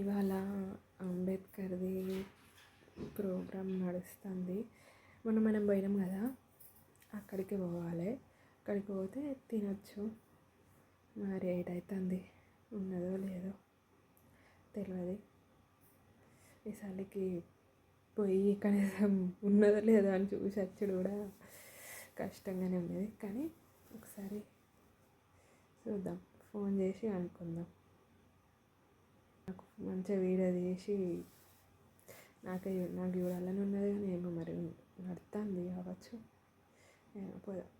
ఇవాళ అంబేద్కర్ది ప్రోగ్రాం నడుస్తుంది. మనం పోయినాం కదా, అక్కడికి పోవాలి. అక్కడికి పోతే తినొచ్చు. మరి ఏటైతుంది, ఉన్నదో లేదో తెలియదు. ఈసారికి పోయి కనీసం ఉన్నదో లేదో అని చూసి వచ్చుడు కూడా కష్టంగానే ఉన్నది. కానీ ఒకసారి చూద్దాం, ఫోన్ చేసి అనుకుందాం. నాకు మంచిగా వీడియో తీసి నాకు చూడాలని ఉన్నది. కానీ ఏమో మరి నడుస్తుంది కావచ్చు. పోదాం.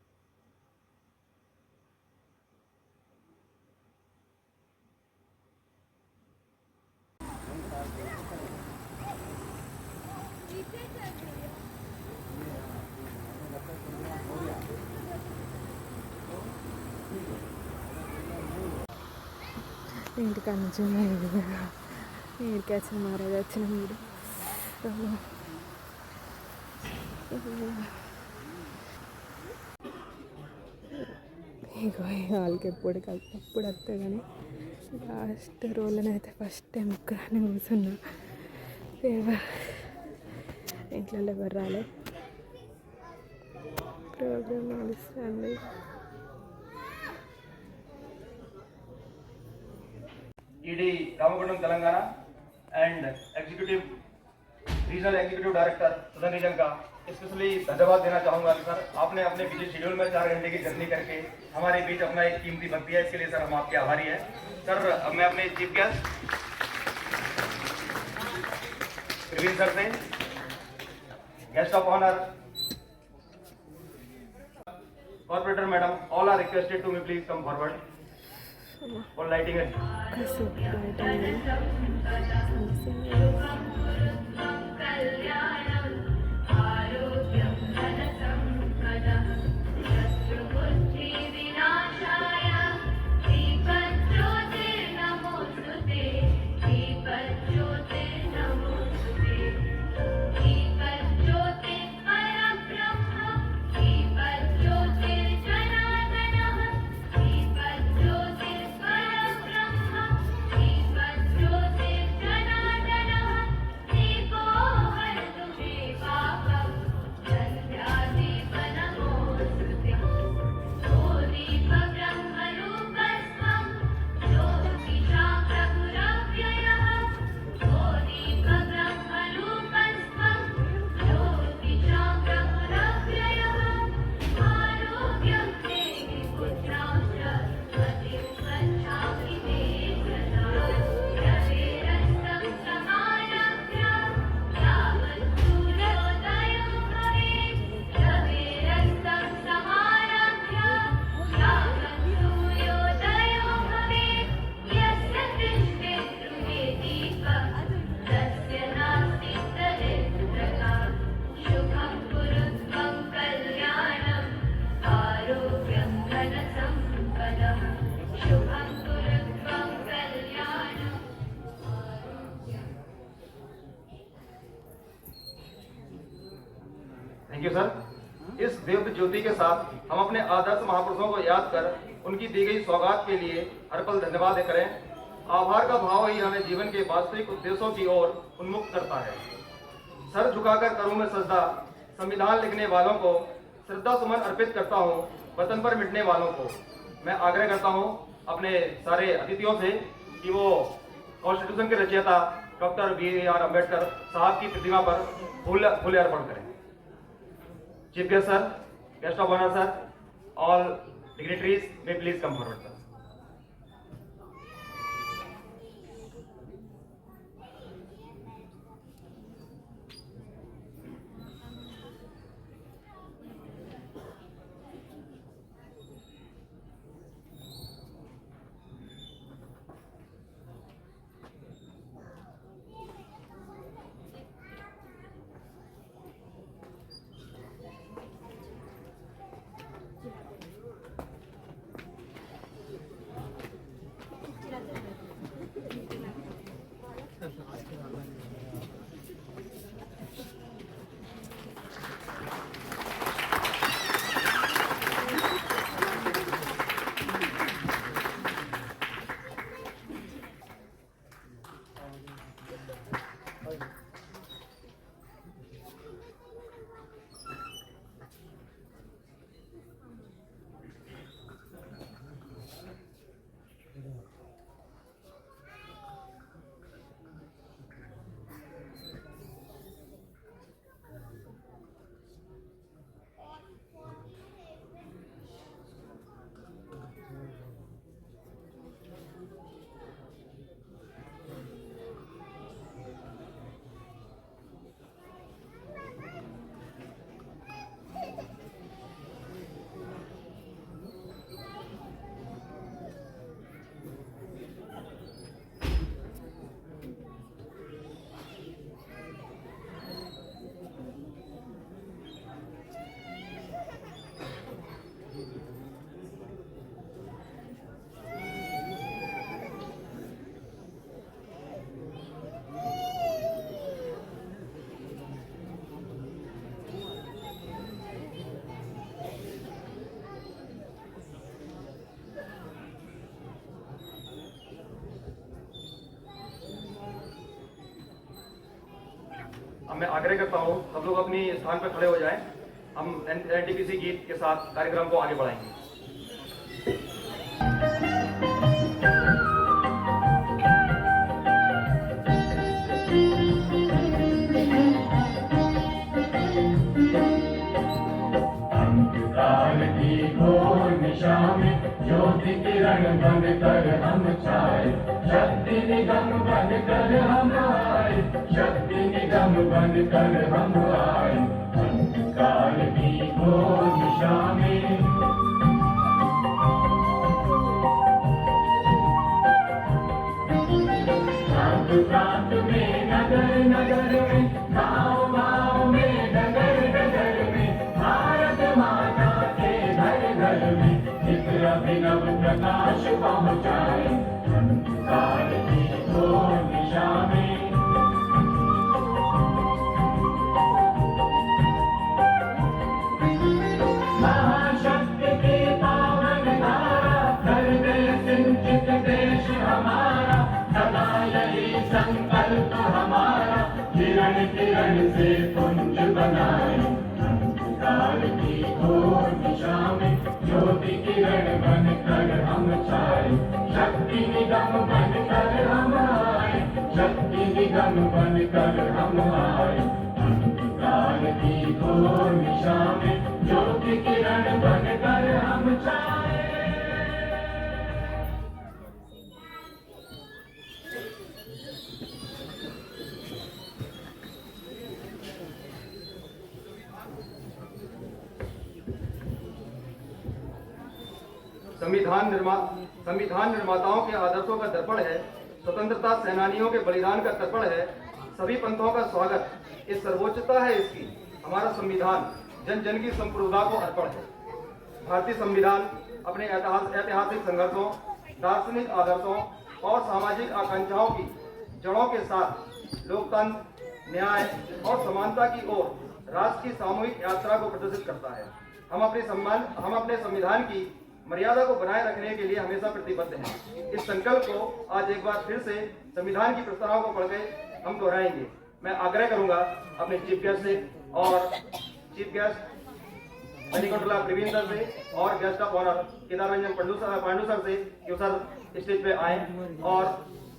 ఇంటికి నుంచి ఇంటికి వచ్చిన మహారాజు వచ్చిన మీరు వాళ్ళకి ఎప్పుడు వస్తే కానీ లాస్ట్ రోజులనైతే ఫస్ట్ టైం ఒక్కదాన్ని కూర్చున్నా. ఇంట్లో ఎవరు రాలే. ప్రోగ్రామ్ నడుస్తుంది. ED Ramagundam Telangana and regional executive director सदन रीजन का स्पेशली धन्यवाद देना चाहूँगा सर। आपने अपने बिजी शेड्यूल में 4 घंटे की जर्नी करके हमारे बीच अपना एक कीमती वक्त दिया, इसके लिए सर हम आपके आभारी हैं। सर मैं अपने चीफ गेस्ट प्रवीण सर से guest of honour corporator madam all are requested to me please come forward for lighting it. Thank you sir. इस देव ज्योति के साथ हम अपने आदर्श महापुरुषों को याद कर उनकी दी गई सौगात के लिए हर पल धन्यवाद करें। आभार का भाव ही हमें जीवन के वास्तविक उद्देश्यों की ओर उन्मुक्त करता है। सर झुकाकर करूं मैं सजदा संविधान लिखने वालों को, श्रद्धा सुमन अर्पित करता हूं वतन पर मिटने वालों को। मैं आग्रह करता हूं अपने सारे अतिथियों से कि वो कॉन्स्टिट्यूशन के रचयिता डॉक्टर BR अम्बेडकर साहब की प्रतिमा पर फूल अर्पण करें। Chief guest sir, guest of honor sir, all dignitaries may please come forward sir. अब मैं आग्रह करता हूँ सब लोग अपनी स्थान पर खड़े हो जाएं। हम एनटीपीसी गीत के साथ कार्यक्रम को आगे बढ़ाएंगे। अंधकार की घोर निशा में ज्योति किरण बन कर हम छाए, शक्ति निगम बन कर हम आए, शक्ति निगम बन कर हम आए। अंधकार की घोर निशा में प्रांत प्रांत में नगर नगर में गाँव गाँव में डगर डगर में भारत माता के घर घर में एक अभिनव प्रकाश पहुँचाए। अंधकार की घोर निशा में महाशक्ति की पावन धारा कर दे सिंचित देश हमारा, सदा यही संकल्प हमारा किरण किरण से पुंज बनाए। अंधकार की घोर दिशा में ज्योति किरण बन कर हम छाए, शक्ति निगम बन कर हम आए, शक्ति निगम बन कर हम आए। अंधकार की घोर दिशा में ज्योति किरण बन कर हम छाए। संविधान निर्माताओं के आदर्शों का दर्पण है, स्वतंत्रता सेनानियों के बलिदान का तर्पण है, सभी पंथों का स्वागत, इस सर्वोच्चता है इसकी। हमारा संविधान जन जन की संप्रभुता को अर्पण है। भारतीय संविधान अपने ऐतिहासिक संघर्षों, दार्शनिक आदर्शों और सामाजिक आकांक्षाओं की जड़ों के साथ लोकतंत्र, न्याय और समानता की ओर राष्ट्र की सामूहिक यात्रा को प्रदर्शित करता है। हम अपने संविधान की मर्यादा को बनाए रखने के लिए हमेशा प्रतिबद्ध हैं। इस संकल्प को आज एक बार फिर से संविधान की प्रस्तावना को पढ़ के हम दोहराएंगे। मैं आग्रह करूंगा अपने चीफ गेस्ट से और chief guest Manikundla Praveen sir से और guest of honour Kedar Ranjan Pandu sir से कि सर स्टेज पे आए और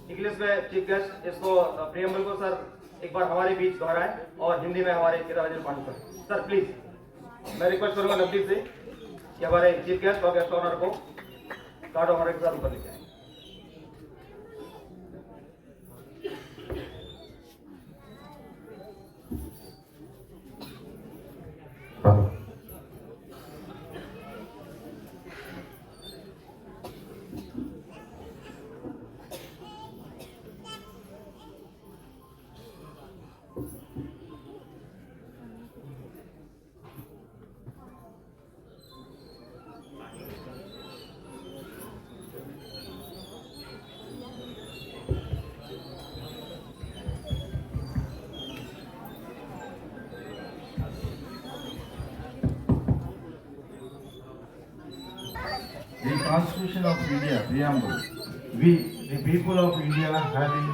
इंग्लिश में चीफ गेस्ट इसको प्रियम्बल को सर एक बार हमारे बीच दोहराएं और हिंदी में हमारे केदार रंजन पांडु सर प्लीज मैं रिक्वेस्ट करूंगा नवदीप से कि हमारे चीफ गेस्ट और गेस्ट ऑनर को कार्ड ऑनर के साथ ऊपर लेके आए। The Constitution of India, Preamble. We, the people of India, having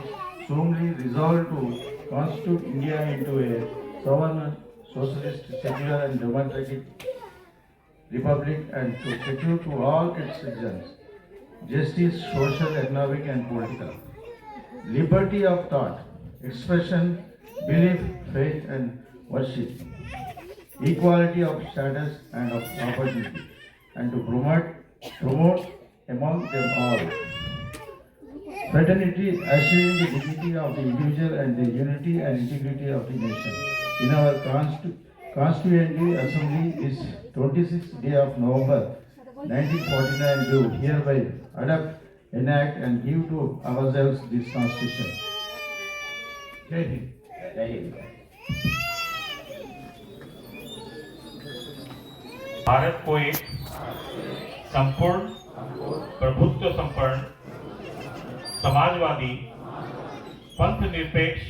solemnly resolved to constitute India into a sovereign, socialist, secular and democratic republic and to secure to all its citizens justice, social, economic and political, liberty of thought, expression, belief, faith and worship, equality of status and of opportunity, and to promote among them all fraternity, assuring the dignity of the individual and the unity and integrity of the nation. In our Constituent Assembly is 26th day of November 1949 do hereby adopt, enact and give to ourselves this Constitution. Jai Hind. Jai Hind. Bharat को एक संपूर्ण प्रभुत्व संपन्न समाजवादी पंथ निरपेक्ष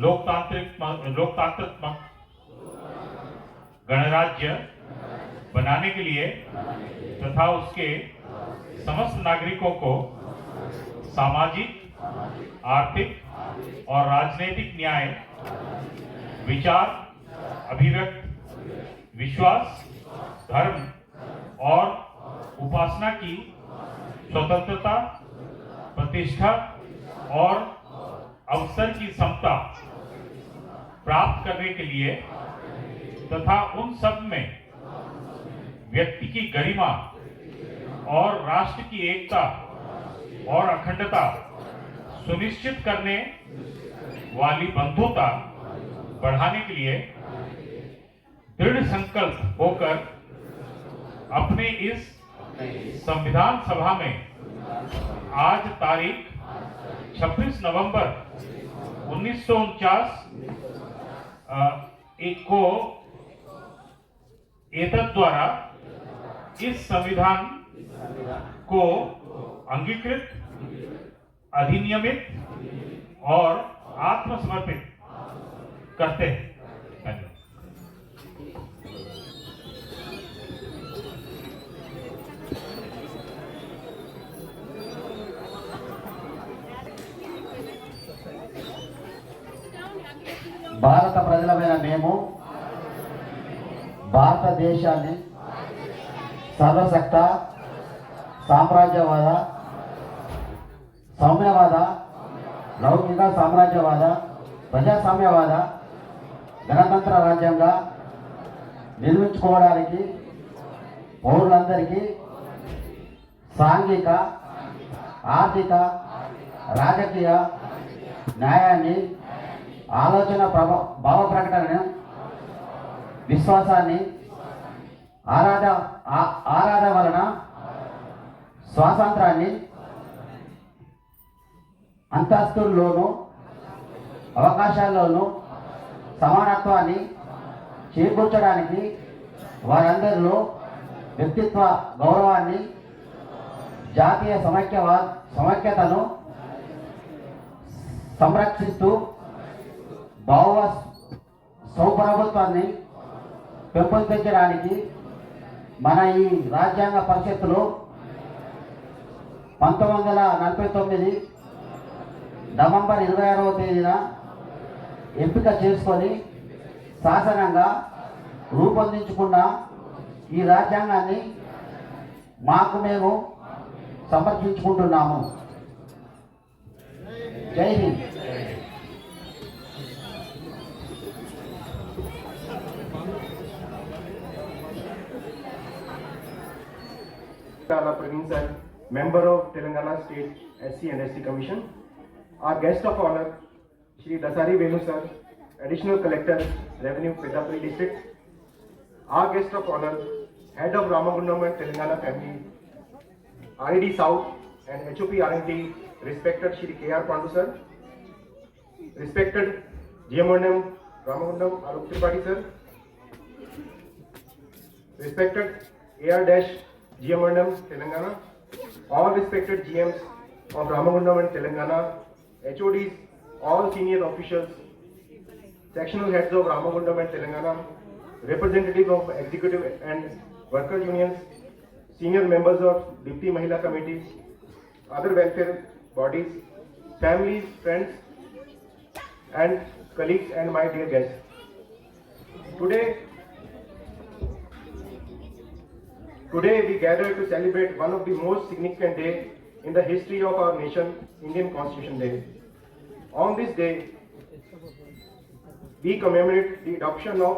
लोकतांत्रिक गणराज्य बनाने के लिए तथा उसके समस्त नागरिकों को सामाजिक, आर्थिक और राजनीतिक न्याय, विचार, अभिव्यक्ति, विश्वास, धर्म और उपासना की स्वतंत्रता, प्रतिष्ठा और अवसर की समता प्राप्त करने के लिए तथा उन सब में व्यक्ति की गरिमा और राष्ट्र की एकता और अखंडता सुनिश्चित करने वाली बंधुता बढ़ाने के लिए दृढ़ संकल्प होकर अपने इस संविधान सभा में आज तारीख 26 नवंबर 1949 को एतद द्वारा इस संविधान को अंगीकृत, अधिनियमित और आत्मसमर्पित करते हैं। धन्यवाद। భారత ప్రజలమైన మేము భారతదేశాన్ని సర్వశక్త, సామ్రాజ్యవాద, సౌమ్యవాద, లౌకిక సామ్రాజ్యవాద, ప్రజాస్వామ్యవాద, గణతంత్ర రాజ్యంగా నిర్మించుకోవడానికి పౌరులందరికీ సాంఘిక, ఆర్థిక, రాజకీయ న్యాయాన్ని, ఆలోచన భావ ప్రకటనను, విశ్వాసాన్ని, ఆరాధన వలన స్వాతంత్రాన్ని, అంతస్తుల్లోనూ అవకాశాల్లోనూ సమానత్వాన్ని చేకూర్చడానికి, వారందరిలో వ్యక్తిత్వ గౌరవాన్ని, జాతీయ సమైక్యతను సంరక్షిస్తూ భావ సౌప్రభుత్వాన్ని పెంపొందించడానికి మన ఈ రాజ్యాంగ పరిషత్తులో 1949 నవంబర్ 26వ తేదీన ఎంపిక చేసుకొని శాసనంగా రూపొందించుకున్న ఈ రాజ్యాంగాన్ని మాకు మేము సమర్పించుకుంటున్నాము. జై Hind. Praveen sir, member of Telangana State SC and ST Commission. Our guest of honor, Shri Dasari Venu sir, Additional Collector, Revenue, Pettapalli District. Our guest of honor, Head of Ramagundam and Telangana Family, RED South and HOP R&D, respected Shri K.R. Pandu sir, respected GM1M Ramagundam Arup Tripathi sir, respected AR-GM1M Telangana, all respected GMs of Ramagundam and Telangana, HODs, all senior officials, sectional heads of Ramagundam and Telangana, representatives of executive and worker unions, senior members of Dipti Mahila committees, other welfare bodies, families, friends, and colleagues, and my dear guests. Today we gather to celebrate one of the most significant days in the history of our nation, Indian Constitution Day. On this day, we commemorate the adoption of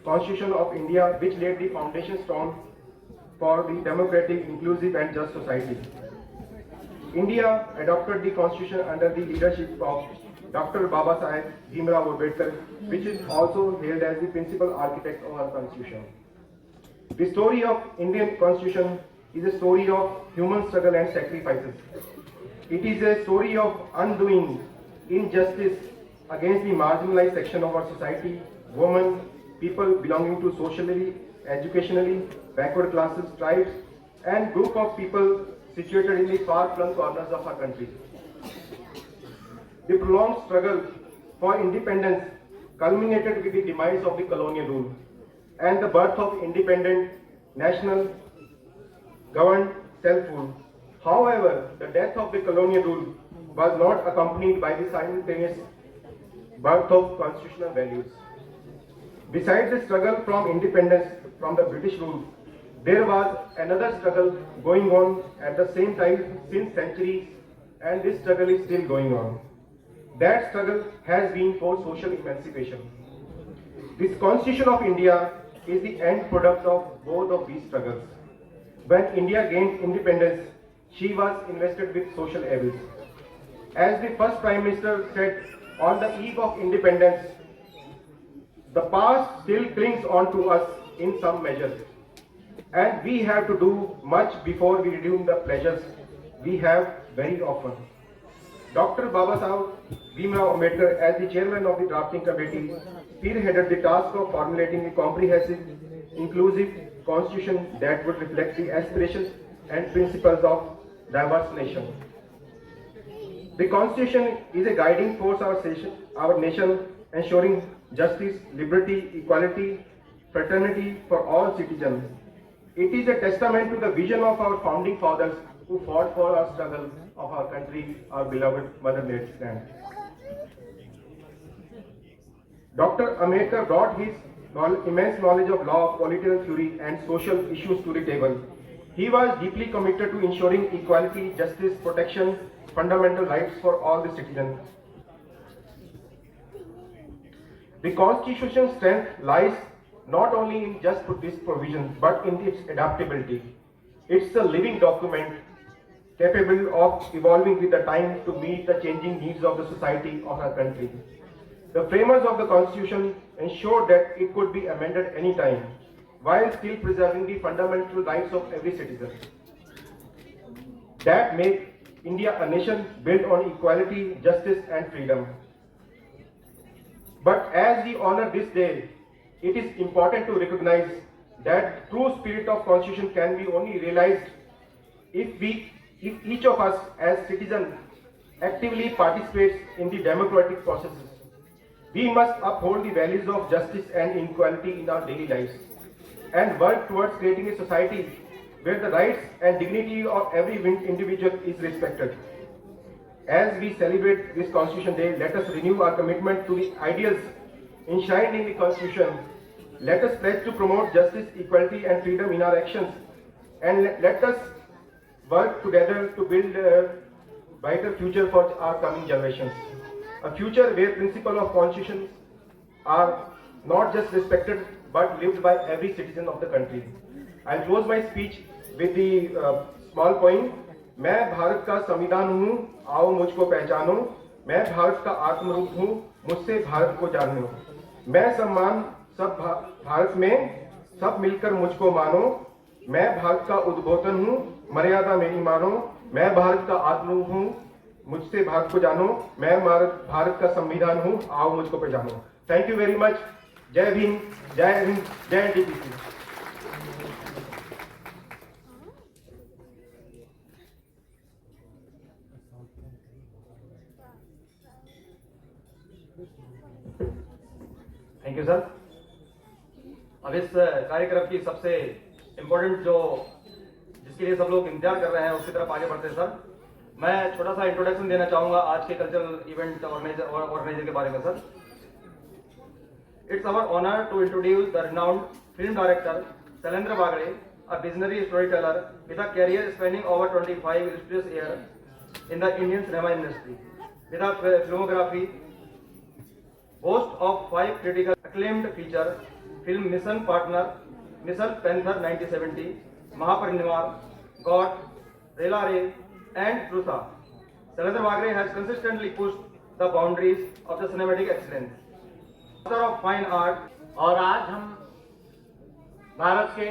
Constitution of India, which laid the foundation stone for the democratic, inclusive and just society. India adopted the Constitution under the leadership of Dr. Baba Saheb Bhimrao Ambedkar, which is also hailed as the principal architect of our Constitution. The story of Indian Constitution is a story of human struggle and sacrifices. It is a story of undoing injustice against the marginalized section of our society, women, people belonging to socially, educationally backward classes, tribes, and group of people situated in the far-flung corners of our country. The prolonged struggle for independence culminated with the demise of the colonial rule and the birth of independent, national, governed self-rule. However, the death of the colonial rule was not accompanied by the simultaneous birth of constitutional values. Besides the struggle from independence from the British rule, there was another struggle going on at the same time since centuries, and this struggle is still going on. That struggle has been for social emancipation. This Constitution of India is the end product of both of these struggles. When India gained independence, she was invested with social evils. As the first Prime Minister said on the eve of independence, the past still clings on to us in some measures, and we have to do much before we redeem the pleasures we have very often. Dr. Babasaheb Bhimrao Ambedkar, as the chairman of the drafting committee, spearheaded the task of formulating a comprehensive, inclusive constitution that would reflect the aspirations and principles of diverse nation. The constitution is a guiding force our nation, ensuring justice, liberty, equality, fraternity for all citizens. It is a testament to the vision of our founding fathers who fought for our struggle of our country, our beloved Mother Land. Dr. Ambedkar brought his immense knowledge of law, political theory, and social issues to the table. He was deeply committed to ensuring equality, justice, protection, fundamental rights for all the citizens. The Constitution's strength lies not only in just this provision, but in its adaptability. It's a living document capable of evolving with the time to meet the changing needs of the society of our country. The framers of the Constitution ensured that it could be amended any time, while still preserving the fundamental rights of every citizen. That make India a nation built on equality, justice, and freedom. But as we honor this day, it is important to recognize that true spirit of Constitution can be only realized if each of us as citizens actively participates in the democratic processes. We must uphold the values of justice and equality in our daily lives and work towards creating a society where the rights and dignity of every individual is respected. As we celebrate this Constitution Day, let us renew our commitment to the ideals enshrined in the Constitution. Let us pledge to promote justice, equality, and freedom in our actions, and let us work together to build a brighter future for our coming generations. A future where principles of Constitution are not just respected but lived by every citizen of the country. I'll close my speech with the small poem. मैं भारत का संविधान हूँ, आओ मुझको पहचानो, मैं भारत का आत्मरूप हूँ, मुझसे भारत को जानो, मैं सम्मान सब भारत में, सब मिलकर मुझको मानो, मैं भारत का उद्बोधन हूँ, मर्यादा मेरी मानो, मैं भारत का आत्मरूप हूँ, मुझसे भारत को जानो, मैं भारत का संविधान हूँ, आओ मुझको पहचानो. Thank you very much. जय भीम, जय हिंद, जय एनटीपीसी. Thank you sir. अब इस कार्यक्रम की सबसे इम्पोर्टेंट जिसके लिए सब लोग इंतजार कर रहे हैं उसकी तरफ आगे बढ़ते हैं सर. मैं छोटा सा इंट्रोडक्शन देना चाहूंगा आज के कल्चरल इवेंट ऑर्गेनाइजर के बारे में sir. It's our honour to introduce the renowned film director Shailendra Bagade, a visionary storyteller with a career spanning over 25 illustrious years in the Indian cinema industry, with a filmography host of 5 critically acclaimed feature film Mission Partner, Mission Panther 1970, Mahaparinivar, God, Rela Ray, and Trusa. Shailandra Bagre has consistently pushed the boundaries of the cinematic excellence. Author of fine art. और आज हम भारत के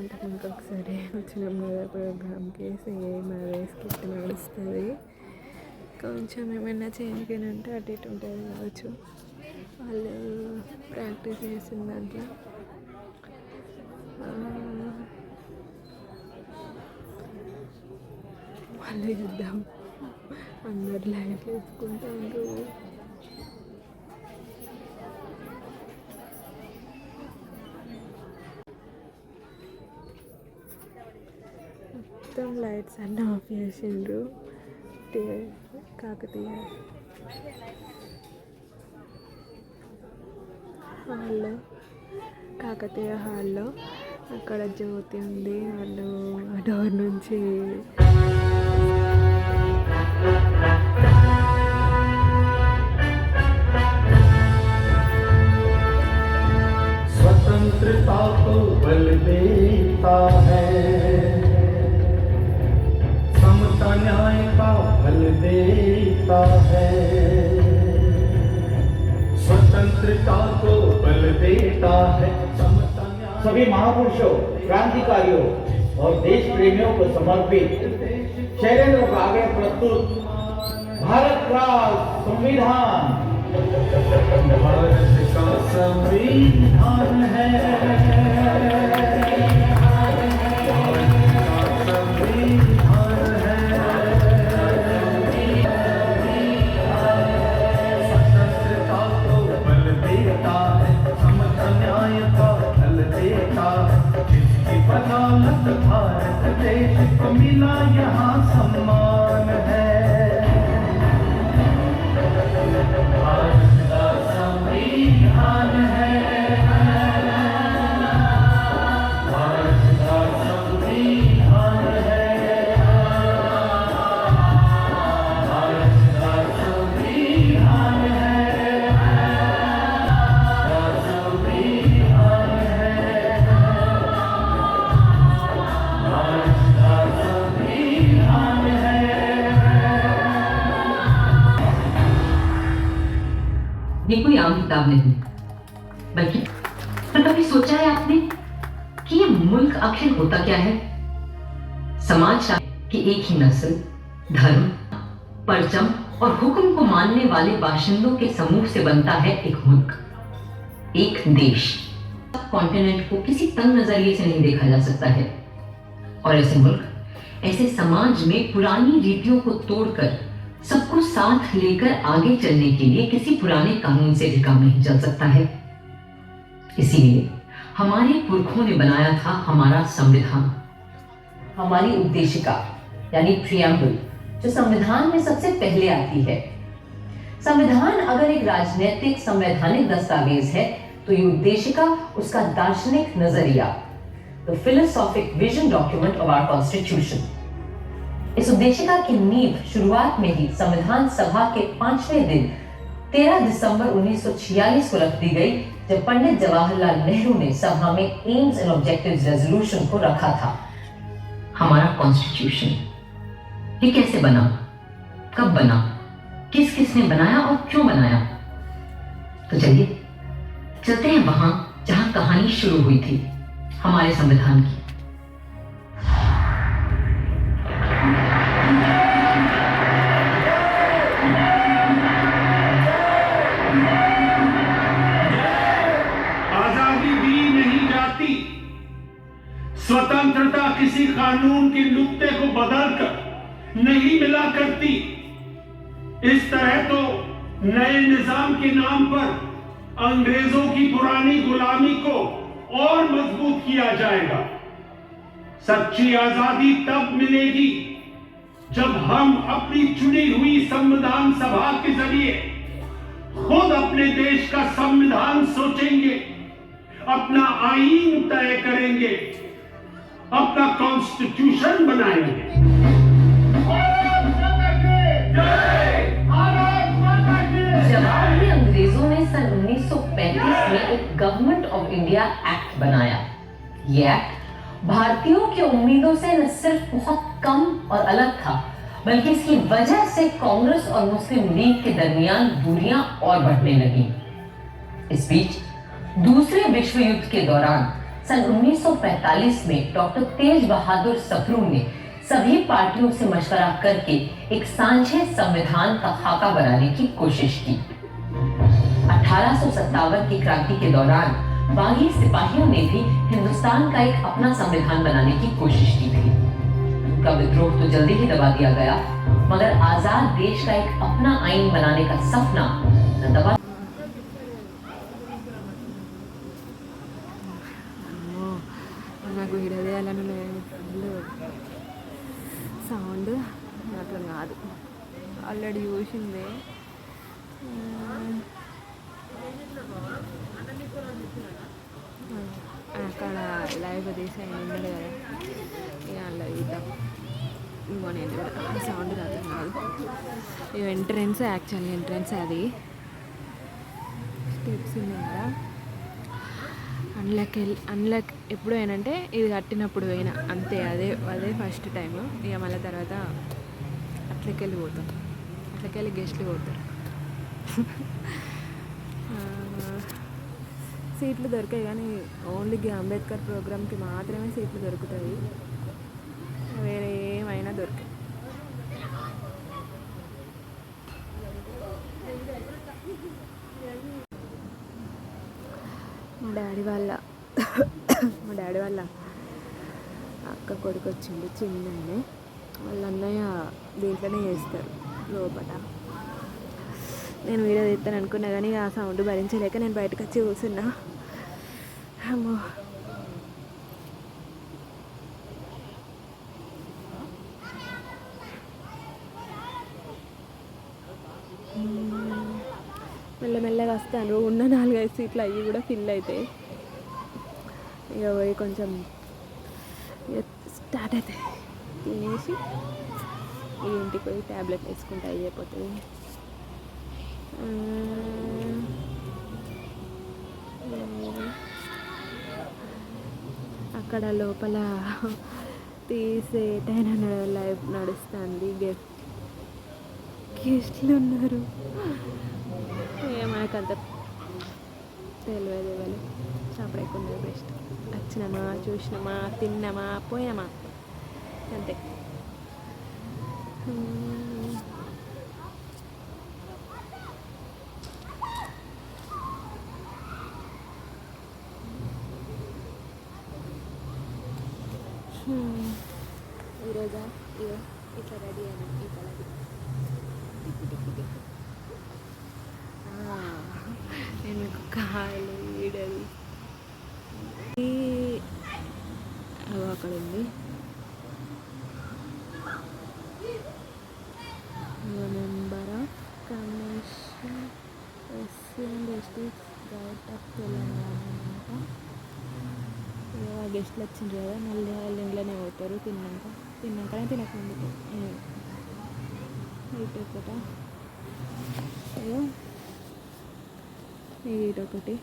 అంతకుముందు ఒకసారి వచ్చినాం కదా ప్రోగ్రామ్కి, same అదే స్కిట్ నడుస్తుంది. కొంచెం ఏమైనా చేంజ్ అంటే అటు ఇటు ఉంటుంది కావచ్చు. వాళ్ళు ప్రాక్టీస్ చేసిన దాంట్లో మళ్ళీ చూద్దాం. అందరు లైట్ వేసుకుంటారు. మొత్తం లైట్స్ అన్నీ ఆఫ్ చేసిండ్రు. కాకతీయ హాల్లో, కాకతీయ హాల్లో అక్కడ జ్యోతి ఉంది. వాళ్ళు ఆ డోర్ నుంచి स्वतंत्रता को बल देता है, समता न्याय का बल देता है, स्वतंत्रता को बल देता है, समता न्याय। सभी महापुरुषों, क्रांतिकारियों और देश प्रेमियों को समर्पित शैलेंद्र बागे प्रस्तुत भारत का संविधान। भारत का संविधान है, स्वतंत्रता को बल देता है, समता न्याय का बल देता है, जिसकी बदौलत भारत देश को मिला यहाँ सम्मान है। भारत का संविधान है, भारत का संविधान है, भारत का संविधान है, संविधान है, भारत का संविधान है। ये कोई आम किताब नहीं, बल्कि कभी सोचा है आपने कि ये मुल्क आखिर होता क्या है? समाज कि एक ही नस्ल, धर्म, परचम और हुक्म को मानने वाले बाशिंदों के समूह से बनता है एक मुल्क, एक देश। कॉन्टिनेंट को किसी तंग नजरिए से नहीं देखा जा सकता है, और ऐसे मुल्क, ऐसे समाज में पुरानी रीतियों को तोड़कर सबको साथ लेकर आगे चलने के लिए किसी पुराने कानून से भी काम नहीं चल सकता है। इसीलिए हमारे पुरखों ने बनाया था हमारा संविधान। हमारी उद्देशिका यानी प्रियम्बल, जो संविधान में सबसे पहले आती है। संविधान अगर एक राजनीतिक संवैधानिक दस्तावेज है तो ये उद्देशिका उसका दार्शनिक नजरिया, the philosophic vision document of our constitution. इस उद्देशिका की नींव शुरुआत में ही संविधान सभा के 5वें दिन 13 दिसंबर 1946 को रख दी गई, जब पंडित जवाहरलाल नेहरू ने सभा में एम्स एंड ऑब्जेक्टिव्स रेजोल्यूशन को रखा था। हमारा कॉन्स्टिट्यूशन ये कैसे बना, कब बना, किस किस ने बनाया और क्यों बनाया? तो चलिए चलते हैं वहां जहां कहानी शुरू हुई थी हमारे संविधान की। आजादी दी नहीं जाती, स्वतंत्रता किसी कानून के नुक्ते को बदलकर नहीं मिला करती। इस तरह तो नए निजाम के नाम पर अंग्रेजों की पुरानी गुलामी को और मजबूत किया जाएगा। सच्ची आजादी तब मिलेगी जब हम अपनी चुनी हुई संविधान सभा के जरिए खुद अपने देश का संविधान सोचेंगे, अपना आईन तय करेंगे, अपना कॉन्स्टिट्यूशन बनाएंगे। जवाब में अंग्रेजों ने सन 1935 में एक गवर्नमेंट ऑफ इंडिया एक्ट बनाया। ये एक्ट भारतीयों की उम्मीदों से न सिर्फ बहुत कम और अलग था, बल्कि इसकी वजह से कांग्रेस और मुस्लिम लीग के दरमियान दूरियां और बढ़ने लगी। इस बीच दूसरे विश्व युद्ध के दौरान सन 1945 में डॉक्टर तेज बहादुर सप्रू ने सभी पार्टियों से मशवरा करके एक सांझे संविधान का खाका बनाने की कोशिश की। 1857 की क्रांति के दौरान बागी सिपाहियों ने भी हिंदुस्तान का एक अपना संविधान बनाने की कोशिश की थी। उनका विद्रोह तो जल्दी ही दबा दिया गया, मगर आजाद देश का एक अपना आईन बनाने का सपना न दबा। నాకు వీడియో చేయాలని ఫుల్ సౌండ్ నాకు కాదు, ఆల్రెడీ చూసిందే. అక్కడ లైవ్ తీసి ఉన్నాడు కదా, ఇక అందులో ఇద్దాం. ఇంకో నేను కూడా సౌండ్ రాదు కాదు. ఇవి ఎంట్రెన్స్, యాక్చువల్లీ ఎంట్రెన్స్ అది. స్టెప్స్ ఉన్నాయి కదా, అన్లక్ ఎప్పుడు పోయినంటే ఇది కట్టినప్పుడు పోయినా అంతే. అదే ఫస్ట్ టైం. ఇక మళ్ళీ తర్వాత అట్లకెళ్ళి పోతాం, అట్లకెళ్ళి గెస్ట్లు పోతారు. సీట్లు దొరికాయి కానీ ఓన్లీ అంబేద్కర్ ప్రోగ్రామ్కి మాత్రమే సీట్లు దొరుకుతాయి, వేరే ఏమైనా దొరికాయి. మా డాడీ వాళ్ళ అక్క కొడుకు వచ్చిండు, చిన్ననే. వాళ్ళ అన్నయ్య దీంట్లోనే చేస్తారు లోపల. నేను వీడియో తీస్తాను అనుకున్నా కానీ ఆ సౌండ్ భరించలేక నేను బయటకు వచ్చి కూర్చున్నా. అమ్మో, మెల్లమెల్లగా వస్తాను. ఉన్న 4-5 సీట్లు అవి కూడా ఫిల్ అవుతాయి. ఇక పోయి కొంచెం స్టార్ట్ అవుతాయి, తినేసి ఇంటికి పోయి ట్యాబ్లెట్ వేసుకుంటే అయిపోతుంది. అక్కడ లోపల తీసేటైనా లైవ్ నడుస్తుంది, గెస్ట్లు ఉన్నారు. మనకంత తెలియదు వాళ్ళు చపడకుండా బెస్ట్. వచ్చినామా, చూసినామా, తిన్నామా, పోయినామా, అంతే. ఈరోజా ఇట్లా రెడీ అయినా ఈ కలర్ నేను మీకు కాయలు వీడది అక్కడ ఉంది. Member of commission SC and ఎస్టీస్ right of Telangana అంట. గెస్ట్లు వచ్చిండ్రు కదా, మళ్ళీ వాళ్ళు ఇంట్లోనే పోతారు తిన్నాకనే తినకుండా ఇటొకట ఇటొకటి.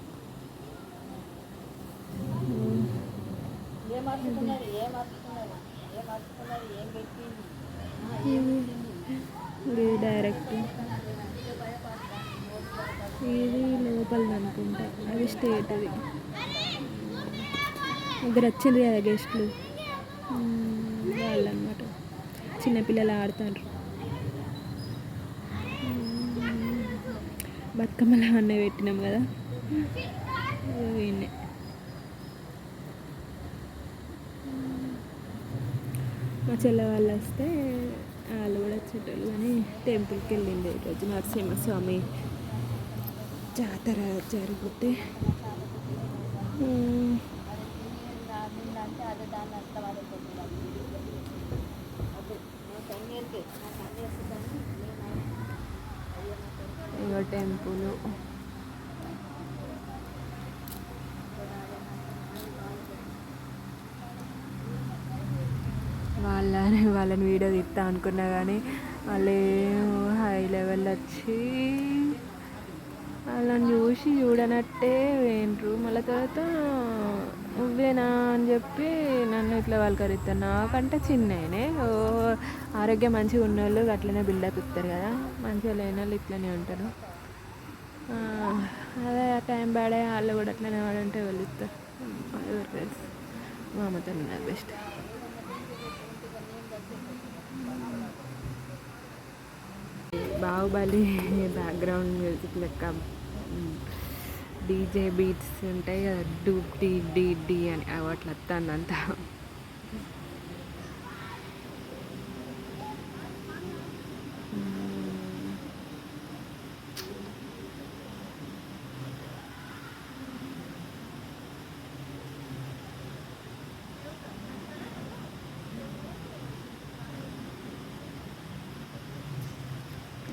ఇది డైరెక్ట్, ఇది లోపలిది అనుకుంటా, అది స్టేట్. అది ముగ్గురు వచ్చింది కదా గెస్ట్లు, వాళ్ళు అన్నమాట. చిన్నపిల్లలు ఆడుతారు, బతుకమ్మలు అవన్నీ పెట్టినాం కదా, వీణ్ణే. మా చెల్లె వాళ్ళు వస్తే వాళ్ళు కూడా వచ్చేటోళ్ళు, కానీ టెంపుల్కి వెళ్ళింది ఈరోజు. నరసింహస్వామి జాతర జరిగితే ఇగో టెంపుల్. వాళ్ళని వీడియో తీస్తా అనుకున్నా కానీ వాళ్ళు హై లెవెల్ వచ్చి వాళ్ళని చూడనట్టే వేండ్రు. మళ్ళీ తర్వాత నువ్వేనా అని చెప్పి నన్ను ఇట్లా వాళ్ళకరిస్తారు. నాకంటే చిన్ననే. ఆరోగ్యం మంచిగా ఉన్న వాళ్ళు అట్లనే బిల్డప్ ఇస్తారు కదా, మంచిగా లేని వాళ్ళు ఇట్లనే ఉంటారు. అదే టైం బాడే వాళ్ళు కూడా అట్లనే వాడంటే వాళ్ళు ఇస్తారు. మా అమ్మతో బెస్ట్. బాహుబలి బ్యాక్గ్రౌండ్ మ్యూజిక్ లెక్క డీజే బీట్స్ ఉంటాయి కదా, డూప్ డీ డీ డీ అని అట్లా వస్తుందంతా.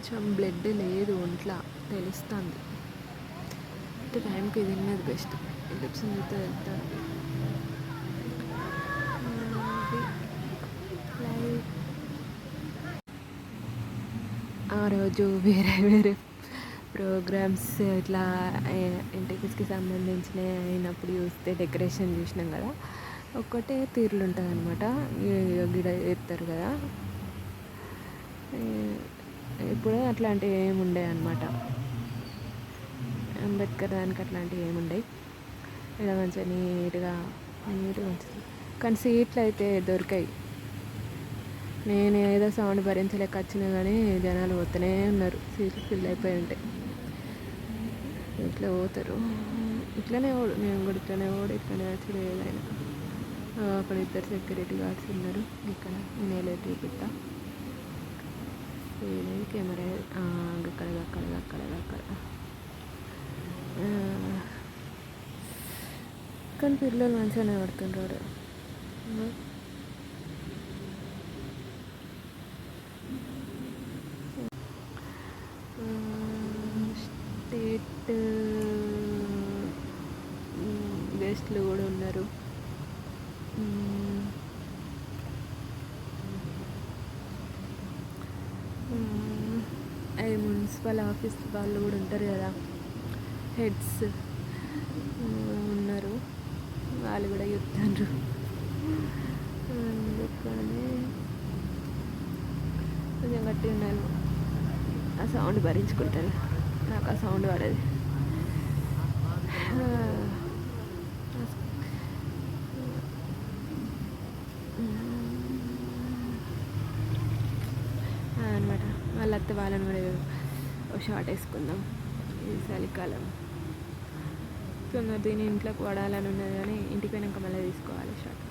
కొంచెం బ్లడ్ లేదు ఒంట్లో తెలుస్తుంది. టైంకి తిన్నది బెస్ట్. లిప్స్ చూస్తే వెళ్తుంది. ఆ రోజు వేరే వేరే ప్రోగ్రామ్స్ ఇట్లా ఇంటికి సంబంధించిన అయినప్పుడు చూస్తే డెకరేషన్ చూసినాం కదా, ఒక్కటే తీరులు ఉంటుంది అనమాట. గిడ ఎత్తారు కదా, ఇప్పుడు అట్లాంటివి ఏమి ఉండవు అనమాట. అంబేద్కర్ దానికి అట్లాంటివి ఏమి ఉండవు. ఇలా మంచిగా నీట్గా ఉంటుంది. కానీ సీట్లు అయితే దొరికాయి. నేను ఏదో సౌండ్ భరించలేక వచ్చినా కానీ జనాలు పోతూనే ఉన్నారు. సీట్లు ఫిల్ అయిపోయి ఉంటాయి. ఇట్లా పోతారు, ఇట్లనే నేను కూడా ఇట్లనే ఇట్లనే వచ్చి ఏదైనా. అక్కడ ఇద్దరు సెక్యూరిటీ గార్డ్స్ ఉన్నారు. ఇక్కడ నేను చూపిస్తా కెమెరా. అక్కడ కానీ పిల్లలు మంచిగానే పడుతుంటారు. స్టేట్ గెస్ట్లు కూడా ఉన్నారు. అది మున్సిపల్ ఆఫీస్ వాళ్ళు కూడా ఉంటారు కదా, హెడ్స్ ఉన్నారు. వాళ్ళు కూడా చెప్తారు. అందుకని కొంచెం గట్టిగా ఉన్నాను. ఆ సౌండ్ భరించుకుంటాను. నాకు ఆ సౌండ్ పడదు. అనమాట. వాళ్ళ వాళ్ళని కూడా ఒక షార్ట్ వేసుకుందాం ఈ చలికాలం. తొందర దీని ఇంట్లోకి వాడాలని ఉన్నది కానీ ఇంటికి పోయినాక మళ్ళీ తీసుకోవాలి షార్ట్.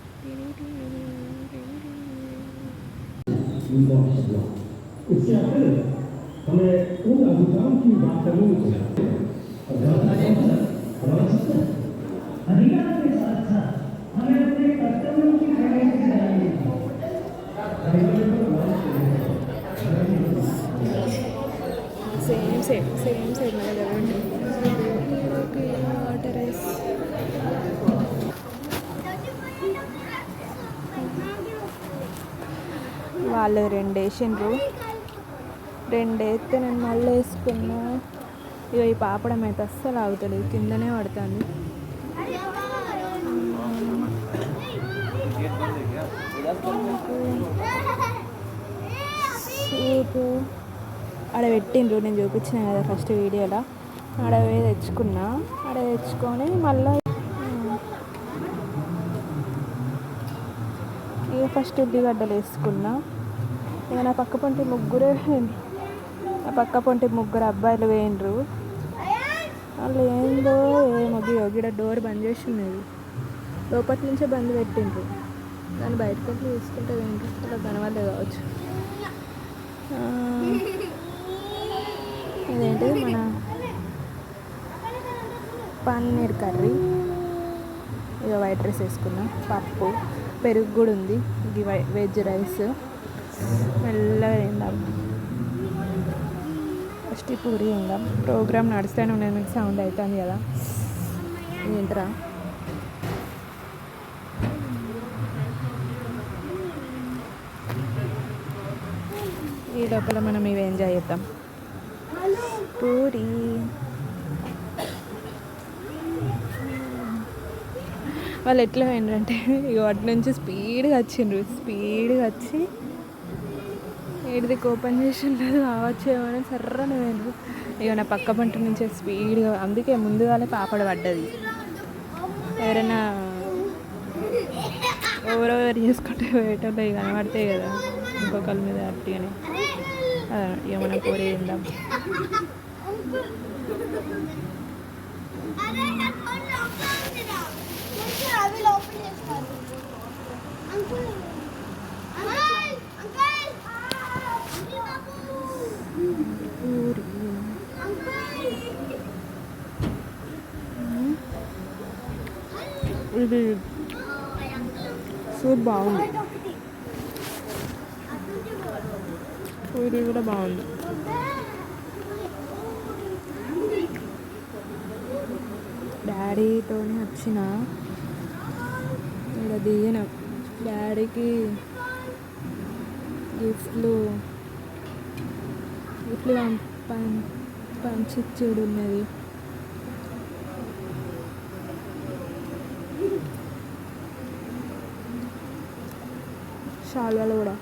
సేమ్ సైడ్ మళ్ళీ జరగండి. వాటర్ రైస్ వాళ్ళు 2 వేసిండ్రు. 2 వేస్తే నేను మళ్ళీ వేసుకున్నా. ఇక ఈ పాపడం అయితే అస్సలు ఆగుతలేదు, కిందనే పడుతుంది. సూపు ఆడ పెట్టిండ్రు, నేను చూపించిన కదా ఫస్ట్ వీడియోలో. ఆడ తెచ్చుకున్నా. ఆడ తెచ్చుకొని మళ్ళీ ఇక ఫస్ట్ ఉల్లిగడ్డలు వేసుకున్నా. ఇక నా పక్క పొంటి ముగ్గురు అబ్బాయిలు వేయండ్రు. వాళ్ళు ఏందో ఏమో గిడ డోర్ బంద్ చేసి ఉన్నది, లోపటి నుంచే బంద్ పెట్టిండ్రు. దాన్ని బయటకు వచ్చి తీసుకుంటే వేయండ్రు. అలా కనవాలే కావచ్చు. ఇదేంటిది మన పన్నీర్ కర్రీ. ఇక వైట్ రైస్ వేసుకున్నాం. పప్పు, పెరుగు కూడా ఉంది. ఇది వెజ్ రైస్. మెల్లగా తిందాం. ఫస్ట్ పూరి తిందాం. ప్రోగ్రామ్ నడుస్తూనే ఉన్నది, మీకు సౌండ్ అవుతుంది కదా. ఏంట్రా ఈ లోపల మనం ఇవి ఎంజాయ్ చేద్దాం. పూరి వాళ్ళు ఎట్లా ఏంటంటే ఇక వాటి నుంచి స్పీడ్గా వచ్చి ఏడిది ఓపెన్ చేసి ఉండదు కావచ్చేమో సర్రని పోయినరు. ఇక నా పక్క పంట నుంచే స్పీడ్గా, అందుకే ముందుగానే పాపడ పడ్డది. ఎవరైనా ఓవర్ చేసుకుంటే పోయేటప్పుడు ఇక కనబడతాయి కదా ఇంకొకరి మీద అట్టిగానే ఏమైనా కోరి ఉందాం. ఇది సూప్ బాగుంది, పూరి కూడా బాగుంది. డాడీతోనే వచ్చిన ఇక్కడ దిగిన డాడీకి గిఫ్ట్లు పంచిచ్చుడు ఉన్నది. శాలువాలు కూడా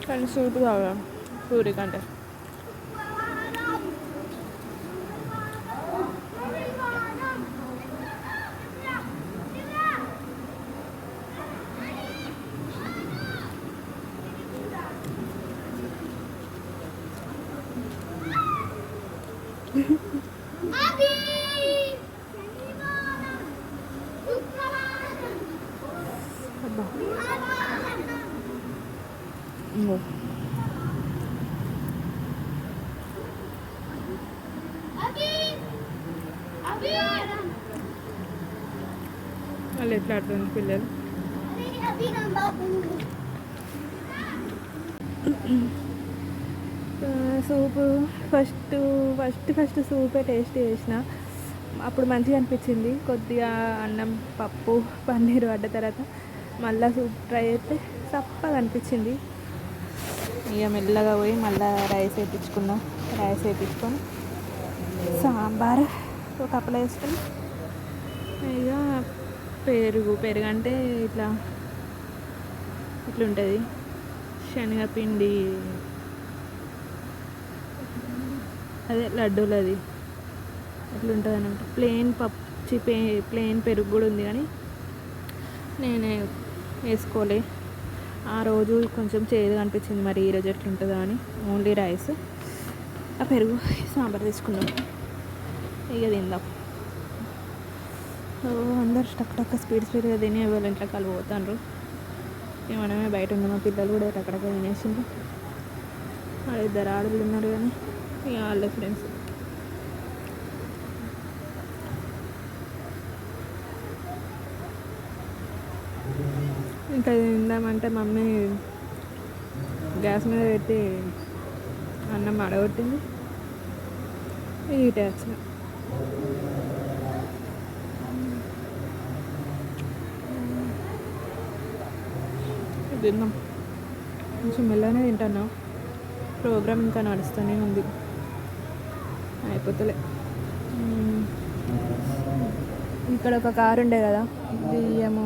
కానీ సూప్ కావాలి పూరి కంటే. అబ్బా ఇంకో వాళ్ళు ఎట్లా ఆడుతుంది పిల్లలు. సూపు ఫస్ట్ సూపే టేస్ట్ చేసిన అప్పుడు మంచిగా అనిపించింది. కొద్దిగా అన్నం పప్పు పన్నీర్ పడ్డ తర్వాత మళ్ళీ సూప్ ట్రై చేస్తే చప్పగా అనిపించింది. ఇక మెల్లగా పోయి మళ్ళీ రైస్ వేయించుకొని సాంబార్ ఒక కప్పులో వేసుకొని ఇక పెరుగు అంటే ఇట్లుంటుంది శనగపిండి, అదే లడ్డూలది అట్లుంటుంది అనమాట. ప్లెయిన్ పెరుగు కూడా ఉంది కానీ నేనే వేసుకోలే. ఆ రోజు కొంచెం చేదుగా అనిపించింది, మరి ఈరోజు ఎట్లుంటుందో అని ఓన్లీ రైస్ ఆ పెరుగు సాంబార్ తీసుకున్నాం. ఇక తిందాం. అందరు టక్ స్పీడ్గా తిని ఎవరు ఇంట్లో కలిసి పోతాండ్రు. ఇక మనమే బయట ఉన్నాం. మా పిల్లలు కూడా టక్ తినేసిండ్రు. ఇద్దరు ఆడలు ఉన్నారు కానీ ఇక వాళ్ళ ఫ్రెండ్స్. ఇంకా తిందామంటే మమ్మీ గ్యాస్ మీద పెట్టి అన్నం అడగొట్టింది. ఇటే వచ్చిన తిన్నాం. కొంచెం మెల్లగానే తింటున్నాం. ప్రోగ్రామ్ ఇంకా నడుస్తూనే ఉంది, అయిపోతలే. ఇక్కడ ఒక కారు ఉండే కదా, బియ్యము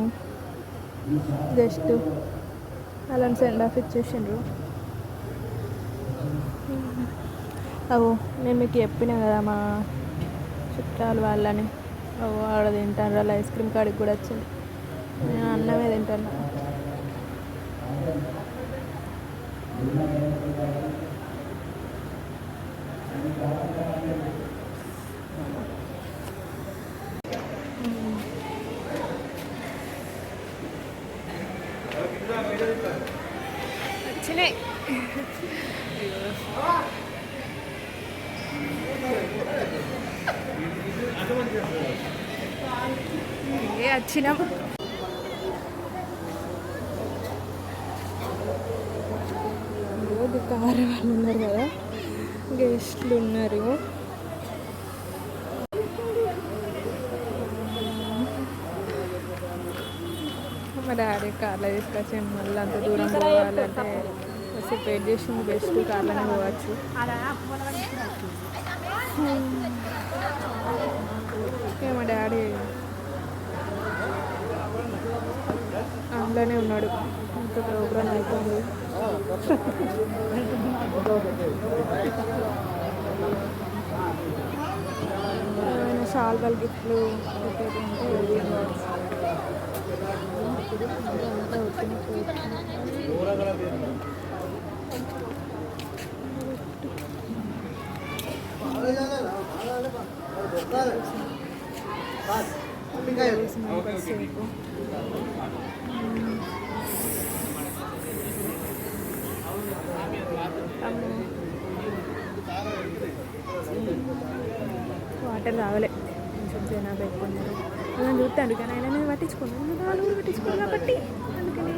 జస్ట్ అలాంటి సెండ్ ఆఫ్ ఇచ్చేసిండ్రు. నేను మీకు చెప్పిన కదా మా చుట్టాలు వాళ్ళని ఆడ తింటాను. వాళ్ళు ఐస్ క్రీమ్ కాడికి కూడా వచ్చింది. నేను అన్నమే తింటాను. వచ్చినాయి వచ్చినాం. కారు వాళ్ళు ఉన్నారు కదా, గెస్ట్లు ఉన్నారు. మా డాడీ కార్లో తీసుకొచ్చి మళ్ళీ అంత దూరం పోవాలంటే కాసేపు వెయిట్ చేసింది బెస్ట్. కార్లోనే పోవచ్చు. మా డాడీ రూమ్లోనే ఉన్నాడు, ఇంకా ప్రోగ్రామ్ అయిపోయింది. ఏమైనా షాల్వాలు గిఫ్ట్లు పెట్టేది ఉంటే అంతా వచ్చినట్టు. సేపు వాటర్ రావలే, కొంచెం జనాభా ఎక్కువ ఉన్నారు. అలా చూస్తాడు కానీ ఆయన నేను పట్టించుకున్నాను, వాళ్ళు పట్టించుకోరు కాబట్టి అందుకని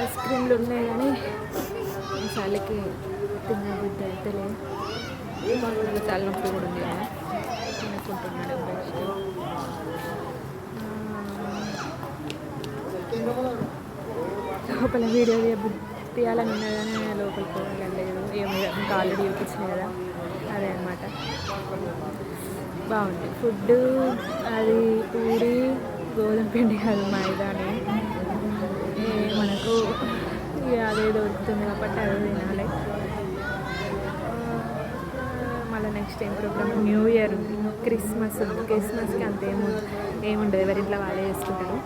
ఐస్ క్రీమ్లు ఉన్నాయి కానీ చలికి తినబుద్ధి అయితే లేదు. తలనొప్పి కూడా ఉంది కదా, తినుకుంటున్నాడు బెస్ట్. లోపల వీడియో తీయాలని ఉన్నది కానీ లోపలికి పోవాలని లేదు. ఏమో ఇంకా ఆల్రెడీ చూపించినాయి కదా, అదే అనమాట. బాగుంది ఫుడ్. అది పూరి గోధుమ పిండి కాదు, మైదాని. మనకు అదే దొరుకుతుంది కాబట్టి అదే తినాలి. మళ్ళీ నెక్స్ట్ ఏం ప్రోగ్రామ్, న్యూ ఇయర్ ఉంది, క్రిస్మస్ ఉంది. క్రిస్మస్కి అంత ఏముండదు, ఎవరి ఇంట్లో వాళ్ళే చేసుకుంటారు.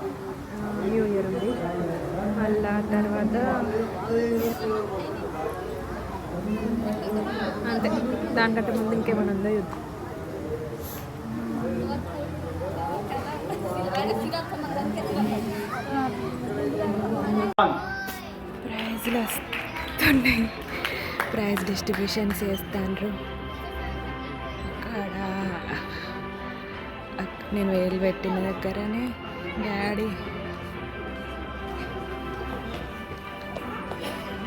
న్యూ ఇయర్ ఉంది, మళ్ళా తర్వాత అంతే. దానికంటే ముందు ఇంకేమైనా ఉందో యుద్ధం. ప్రైజ్లు వస్తున్నాయి, ప్రైజ్ డిస్ట్రిబ్యూషన్స్ చేస్తాను. అక్కడ నేను వేలు పెట్టిన దగ్గరనే డాడీ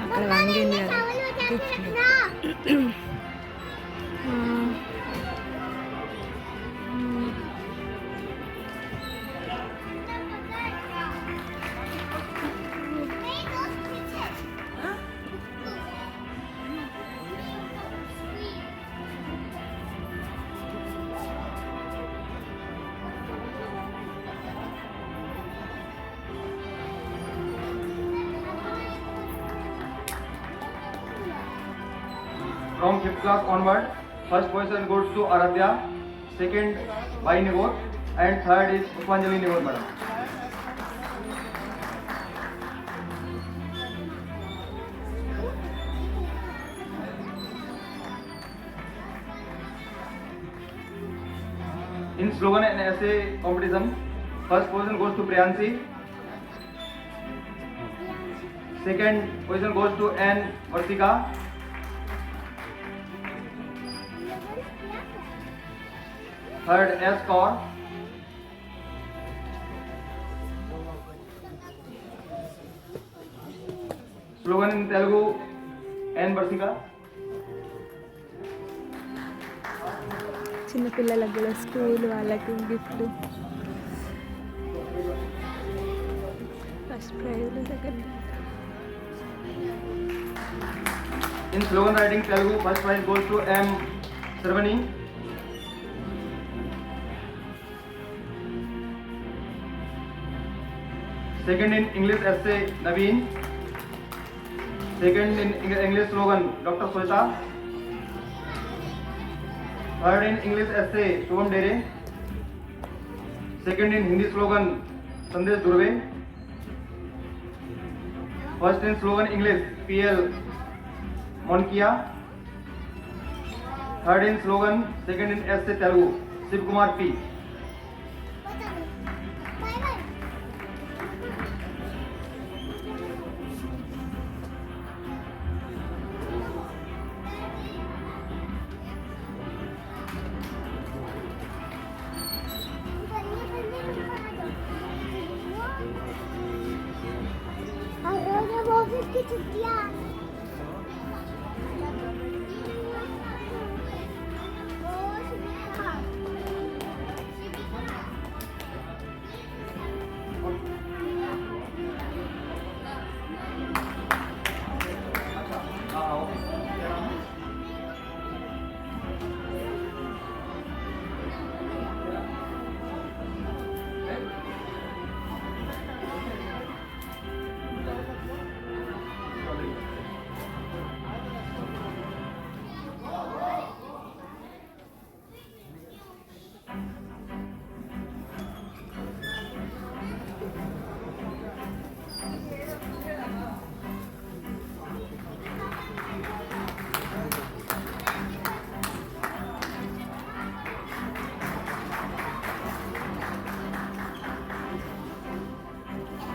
అక్కడ వంగింది కదా gift. From 5th class onward, first position goes to Aradhya, second Bhai Nivor, and third is Puspanjali Nivor madam. In slogan and essay competition, first position goes to Priyansi, second position goes to N. Varsika, third S. Kaur, slogan in Telugu N. Varsika. చిన్నపిల్లలకు కూడా school వాళ్ళకి గిఫ్ట్లు. First prize, second. In slogan writing Telugu, first prize goes to M. Sarvani. Second in English essay Naveen. Second in English slogan Dr. Sweta. Third in English essay Shubham Dere. Second in Hindi slogan Sandesh Durve. First in slogan English PL Monkia. Third in slogan, second in essay Telugu Shiv Kumar P.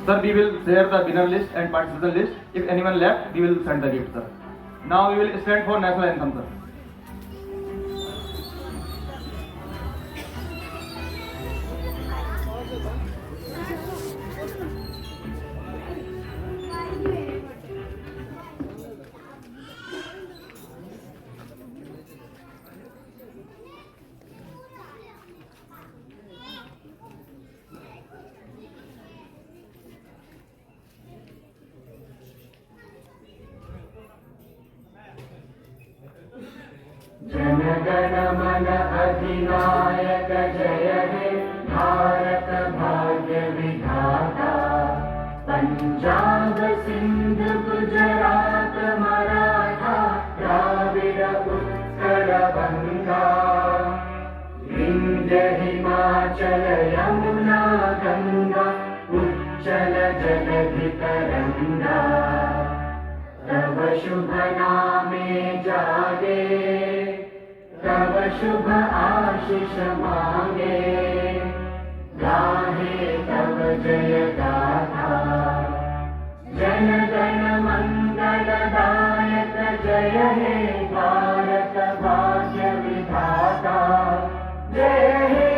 Sir, we will share the winner list and participant list. If anyone left, we will send the gift, sir. Now we will stand for national anthem, sir. Jana Gana मन अधिनायक जय हे भारत भाग्य विधाता। पंजाब सिंध गुजरात मराठा द्राविड़ उत्कल बंगा। विंध्य हिमाचल यमुना गंगा उच्चल जलधि तरंगा। तव शुभ नामे जागे तव शुभ आशीष मांगे। गाहे तव जय गाथा जन गण मंगल दायक जय हे भारत भाग्य विधाता। जय हे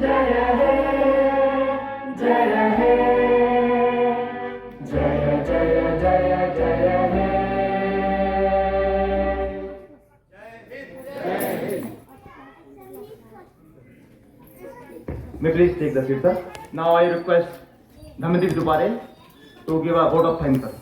जय हे जय हे जय जय जय जय हे। May please take the seat, sir. Now I request Dhammadeep Dupare to give a vote of thanks, sir.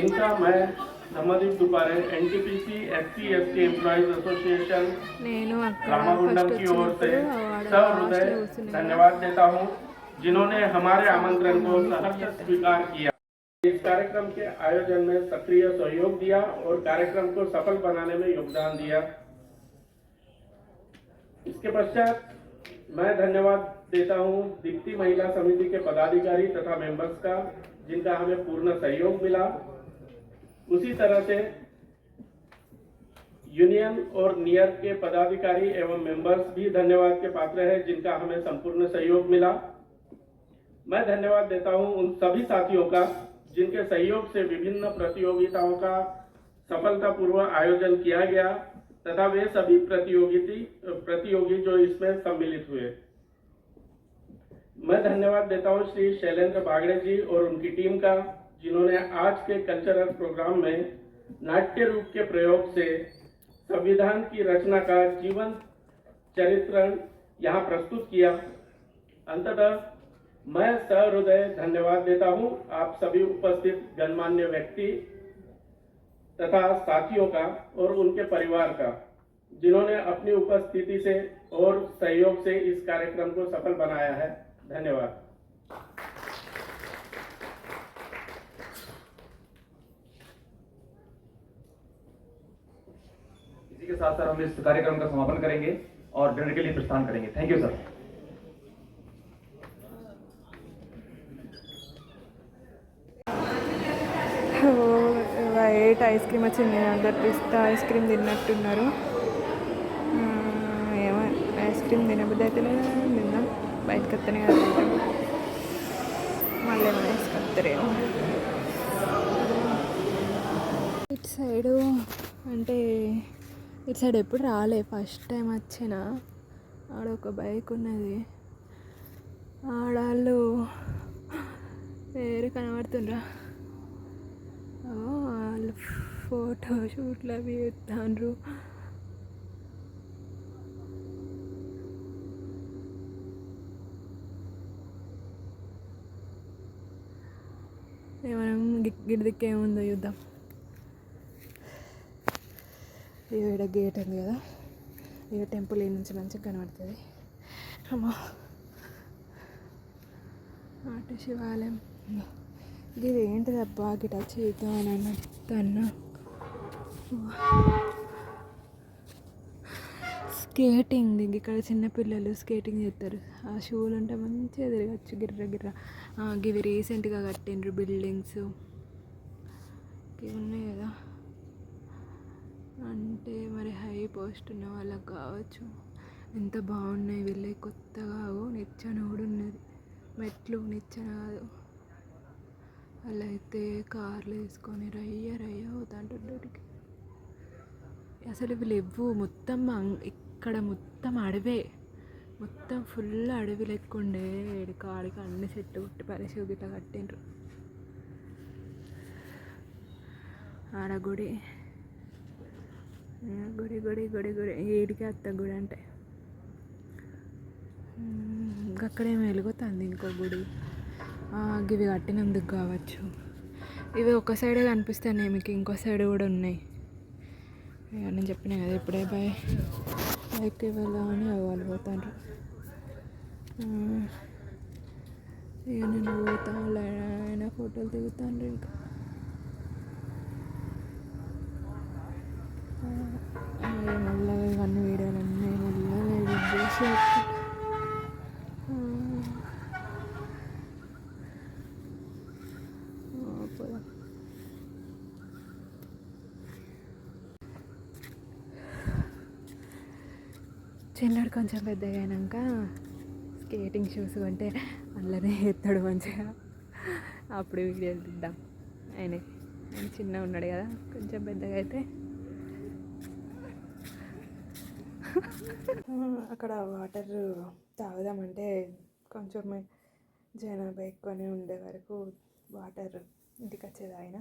इनका मैं Dhammadeep Dupare NTPC SC ST employees association నేను అక్కడ रामागुंडम ఫస్ట్ की ओर से వచ్చినప్పుడు सहृदय धन्यवाद देता हूं, जिन्होंने हमारे आमंत्रण को सहर्ष स्वीकार किया, इस कार्यक्रम के आयोजन में सक्रिय सहयोग दिया और कार्यक्रम को सफल बनाने में योगदान दिया। इसके पश्चात मैं धन्यवाद देता हूं दीप्ति महिला समिति के पदाधिकारी तथा मेंबर्स का, जिनका हमें पूर्ण सहयोग मिला। उसी तरह से यूनियन और नियर के पदाधिकारी एवं मेंबर्स भी धन्यवाद के पात्र हैं, जिनका हमें संपूर्ण सहयोग मिला। मैं धन्यवाद देता हूं उन सभी साथियों का, जिनके सहयोग से विभिन्न प्रतियोगिताओं का सफलतापूर्वक आयोजन किया गया तथा वे सभी प्रतियोगी जो इसमें सम्मिलित हुए। मैं धन्यवाद देता हूं श्री शैलेंद्र बागड़े जी और उनकी टीम का, जिन्होंने आज के कल्चरल प्रोग्राम में नाट्य रूप के प्रयोग से संविधान की रचना का जीवन चरित्रण यहाँ प्रस्तुत किया। अंततः मैं सहृदय धन्यवाद देता हूँ आप सभी उपस्थित गणमान्य व्यक्ति तथा साथियों का और उनके परिवार का, जिन्होंने अपनी उपस्थिति से और सहयोग से इस कार्यक्रम को सफल बनाया है। धन्यवाद। इसी के साथ सर हम इस कार्यक्रम का समापन करेंगे और डिनर के लिए प्रस्थान करेंगे। Thank you sir. White ice cream వచ్చింది, అందరు పిస్తా ఐస్ క్రీమ్ తిన్నట్టున్నారు. ఏమో ఐస్ క్రీమ్ తినబుద్ధి అయితేనే తిందాం, బయటకు వస్తేనే కదా తింటాం. మళ్ళీ ఏమైనా వేసుకొస్తారేమో. ఇటు సైడు అంటే ఇటు సైడ్ ఎప్పుడు రాలే, ఫస్ట్ టైం వచ్చిన. ఆడ ఒక బైక్ ఉన్నది, ఆడాళ్ళు వేరే కనబడుతుండ్రా. వాళ్ళు ఫోటో షూట్లు అవి ఎత్తాండ్రు. మనం గిడిదిక్కు ఏముందో చూద్దాం. ఇక్కడ గేట్ ఉంది కదా, ఇక టెంపుల్ ఈ నుంచి మంచిగా కనబడుతుంది. అమ్మో అటు శివాలయం. ఇది ఏంటిది అబ్బా, గిట చేద్దాం అని అన్నట్టు అన్నా. స్కేటింగ్ ఇక్కడ చిన్నపిల్లలు స్కేటింగ్ చేస్తారు. ఆ షూలు ఉంటే మంచిగా తిరగచ్చు గిర్ర గిర్ర. ఇవి రీసెంట్గా కట్టిండ్రు బిల్డింగ్స్ ఇవి ఉన్నాయి కదా, అంటే మరి హై పోస్ట్ ఉన్న వాళ్ళకి కావచ్చు. ఎంత బాగున్నాయి వీళ్ళే కొత్తగా. నిచ్చెన కూడా ఉన్నది, మెట్లు నిచ్చెన కాదు. అలా అయితే కార్లు వేసుకొని రయ్య రయ్య పోతాంటుండేటికి. అసలు ఇవి లేవు, మొత్తం ఇక్కడ మొత్తం అడవే, మొత్తం ఫుల్ అడవి లెక్కుండే. కాడికి అన్ని చెట్లు కొట్టి పరిశు గిట్లా కట్టిండ్రు. ఆడ గుడి గుడి గుడి గుడి గుడి ఏడికి అత్త గుడి అంటే అక్కడేమో వెలుగుతుంది ఇంకో గుడి. ఇవి కట్టినందుకు కావచ్చు. ఇవి ఒక సైడే కనిపిస్తున్నాయి మీకు, ఇంకో సైడ్ కూడా ఉన్నాయి. నేను చెప్పినా కదా ఇప్పుడే బైక్ ఇవ్వాలా అని వాళ్ళు పోతాండ్రు. ఇక నేను పోతా, ఆయన ఫోటోలు దిగుతాండ్రు. ఇంకా మళ్ళీ ఇవన్నీ వీడియోలు అన్నీ మళ్ళీ ఎడిట్ చేసి చిన్నడు కొంచెం పెద్దగా అయినాక స్కేటింగ్ షూస్ కొంటే అల్లనే ఎత్తాడు మంచిగా. అప్పుడు వీడియోలు తీద్దాం. ఆయన చిన్నగా ఉన్నాడు కదా, కొంచెం పెద్దగా అయితే. అక్కడ వాటర్ తాగుదామంటే కొంచెం జనాభా ఎక్కువనే ఉండే వరకు వాటర్ ఇంటికి వచ్చేది ఆయన.